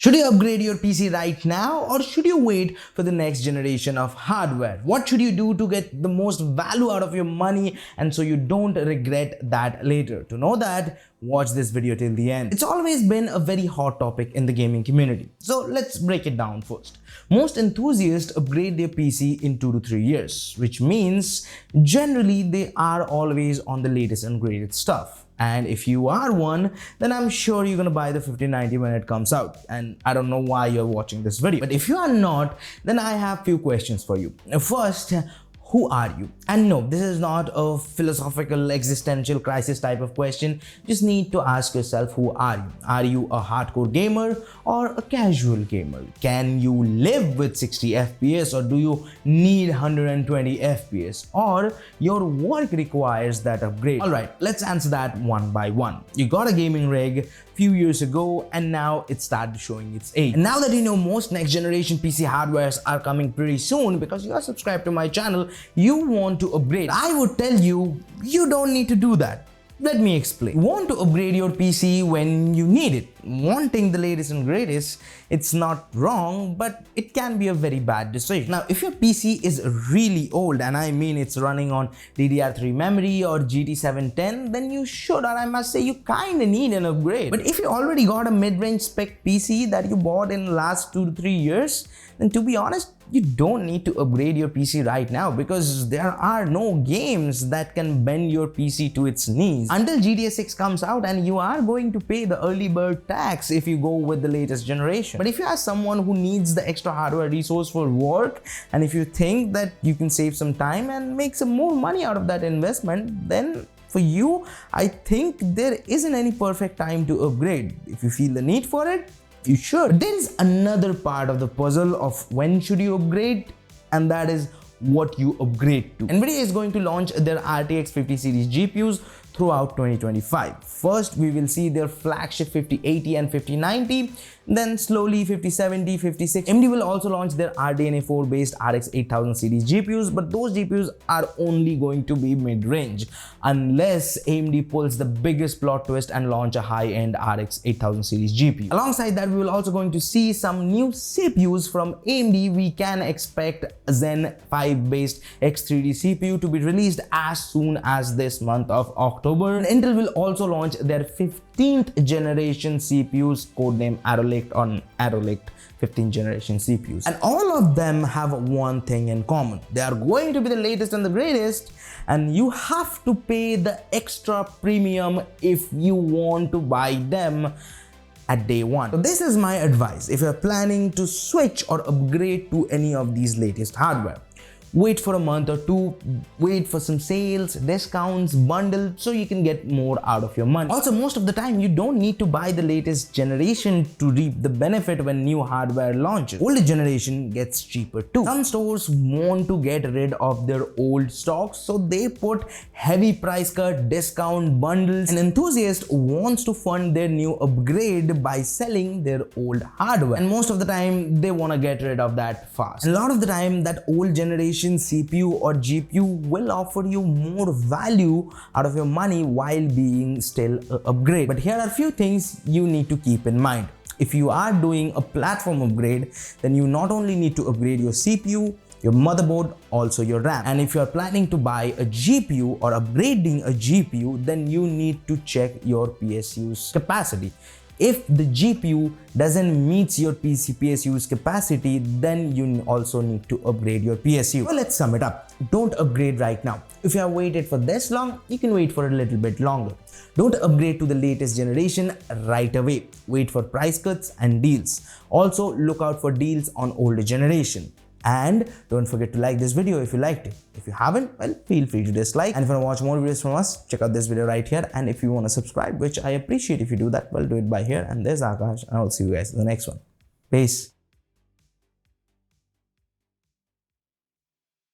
Should you upgrade your PC right now or should you wait for the next generation of hardware? What should you do to get the most value out of your money and so you don't regret that later? To know that, watch this video till the end. It's always been a very hot topic in the gaming community. So let's break it down first. Most enthusiasts upgrade their PC in 2 to 3 years, which means generally they are always on the latest and greatest stuff. And if you are one, then I'm sure you're gonna buy the 1590 when it comes out. And I don't know why you're watching this video. But if you are not, then I have few questions for you. First, who are you? And no, this is not a philosophical existential crisis type of question. You just need to ask yourself, who are you? Are you a hardcore gamer or a casual gamer? Can you live with 60 FPS or do you need 120 FPS? Or your work requires that upgrade? Alright, let's answer that one by one. You got a gaming rig few years ago and now it started showing its age. And now that you know most next generation PC hardwares are coming pretty soon because you are subscribed to my channel, you want to upgrade. I would tell you, you don't need to do that. Let me explain. You want to upgrade your PC when you need it. Wanting the latest and greatest, it's not wrong, but it can be a very bad decision. Now, if your PC is really old, and I mean it's running on DDR3 memory or GT 710, then you should, or I must say you kinda need an upgrade. But if you already got a mid-range spec PC that you bought in the last 2 to 3 years, then to be honest, you don't need to upgrade your PC right now because there are no games that can bend your PC to its knees until GTA 6 comes out, and you are going to pay the early bird tax if you go with the latest generation. But if you are someone who needs the extra hardware resource for work, and if you think that you can save some time and make some more money out of that investment, then for you, I think there isn't any perfect time to upgrade. If you feel the need for it, you should. But there is another part of the puzzle of when should you upgrade, and that is what you upgrade to. Nvidia is going to launch their RTX 50 series GPUs throughout 2025. First, we will see their flagship 5080 and 5090, then slowly 5070, 5060. AMD will also launch their RDNA 4 based RX 8000 series GPUs, but those GPUs are only going to be mid-range unless AMD pulls the biggest plot twist and launch a high-end RX 8000 series GPU. Alongside that, we will also going to see some new CPUs from AMD. We can expect Zen 5 based X3D CPU to be released as soon as this month of October. And Intel will also launch their 15th generation CPUs, codename Arrow Lake on Arrow Lake 15th generation CPUs. And all of them have one thing in common. They are going to be the latest and the greatest, and you have to pay the extra premium if you want to buy them at day one. So this is my advice if you're planning to switch or upgrade to any of these latest hardware. Wait for a month or two, wait for some sales, discounts, bundles, so you can get more out of your money. Also, most of the time, you don't need to buy the latest generation to reap the benefit when new hardware launches. Older generation gets cheaper too. Some stores want to get rid of their old stocks, so they put heavy price cut, discount, bundles. An enthusiast wants to fund their new upgrade by selling their old hardware. And most of the time, they want to get rid of that fast. And a lot of the time, that old generation CPU or GPU will offer you more value out of your money while being still an upgrade. But here are a few things you need to keep in mind. If you are doing a platform upgrade, then you not only need to upgrade your CPU, your motherboard, also your RAM. And if you are planning to buy a GPU or upgrading a GPU, then you need to check your PSU's capacity. If the GPU doesn't meet your PSU's capacity, then you also need to upgrade your PSU. Well, let's sum it up. Don't upgrade right now. If you have waited for this long, you can wait for a little bit longer. Don't upgrade to the latest generation right away. Wait for price cuts and deals. Also, look out for deals on older generation. And don't forget to like this video if you liked it. If you haven't, well, feel free to dislike. And if you want to watch more videos from us, check out this video right here. And if you want to subscribe, which I appreciate if you do that, well, do it by here. And there's Akash, and I'll see you guys in the next one. Peace.